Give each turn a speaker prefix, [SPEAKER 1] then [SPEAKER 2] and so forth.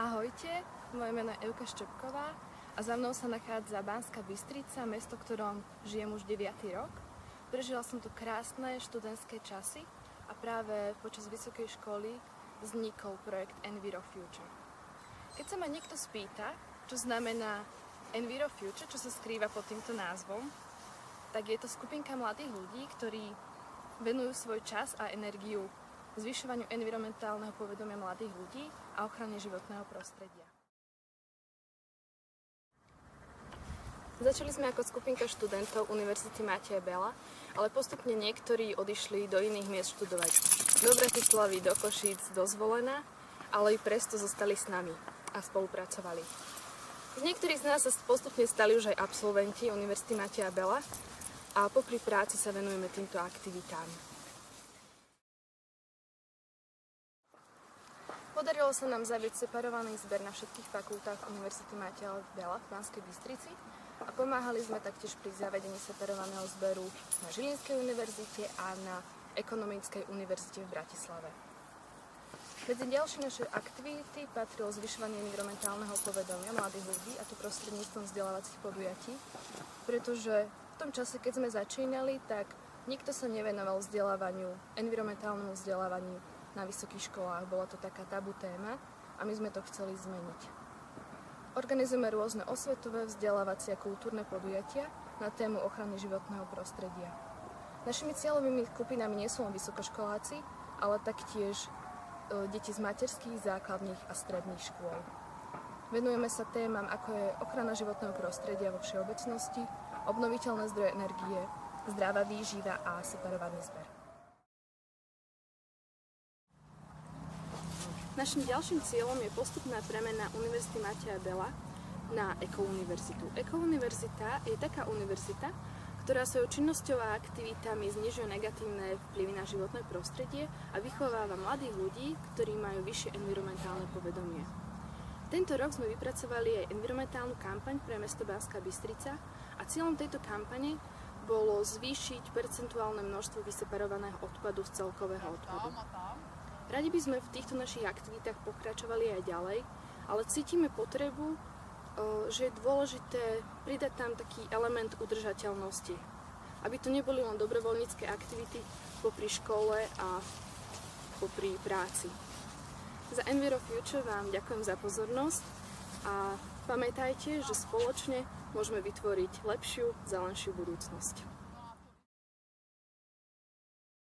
[SPEAKER 1] Ahojte, moje meno je Evka Štepková a za mnou sa nachádza Banská Bystrica, mesto, v ktorom žijem už 9. rok. Prežila som tu krásne študentské časy a práve počas vysokej školy vznikol projekt Enviro Future. Keď sa ma niekto spýta, čo znamená Enviro Future, čo sa skrýva pod týmto názvom, tak je to skupinka mladých ľudí, ktorí venujú svoj čas a energiu zvyšovaniu environmentálneho povedomia mladých ľudí a ochrane životného prostredia. Začali sme ako skupinka študentov Univerzity Mateja Bela, ale postupne niektorí odišli do iných miest študovať. Do Bratislavy, do Košíc, do Zvolena, ale i presto zostali s nami a spolupracovali. Z niektorých z nás sa postupne stali už aj absolventi Univerzity Mateja Bela a popri práci sa venujeme týmto aktivitám. Podarilo sa nám zaviesť separovaný zber na všetkých fakultách Univerzity Mateja Bela v Banskej Bystrici a pomáhali sme taktiež pri zavedení separovaného zberu na Žilinskej univerzite a na Ekonomickej univerzite v Bratislave. Medzi ďalšie naše aktivity patrilo zvyšovanie environmentálneho povedomia mladých ľudí, a to prostredníctvom vzdelávacích podujatí, pretože v tom čase, keď sme začínali, tak nikto sa nevenoval environmentálnemu vzdelávaniu na vysokých školách. Bola to taká tabu téma a my sme to chceli zmeniť. Organizujeme rôzne osvetové, vzdelávacie a kultúrne podujatia na tému ochrany životného prostredia. Našimi cieľovými skupinami nie sú len vysokoškoláci, ale taktiež deti z materských, základných a stredných škôl. Venujeme sa témam, ako je ochrana životného prostredia vo všeobecnosti, obnoviteľné zdroje energie, zdravá výživa a separovaný zber. Našim ďalším cieľom je postupná premena Univerzity Mateja Bela na Ekouniverzitu. Ekouniverzita je taká univerzita, ktorá svojou činnosťou a aktivitami znižuje negatívne vplyvy na životné prostredie a vychováva mladých ľudí, ktorí majú vyššie environmentálne povedomie. Tento rok sme vypracovali aj environmentálnu kampaň pre mesto Banská Bystrica a cieľom tejto kampane bolo zvýšiť percentuálne množstvo vyseparovaného odpadu z celkového odpadu. Radi by sme v týchto našich aktivitách pokračovali aj ďalej, ale cítime potrebu, že je dôležité pridať tam taký element udržateľnosti. Aby to neboli len dobrovoľnícke aktivity popri škole a popri práci. Za Enviro Future vám ďakujem za pozornosť a pamätajte, že spoločne môžeme vytvoriť lepšiu, zelenšiu budúcnosť.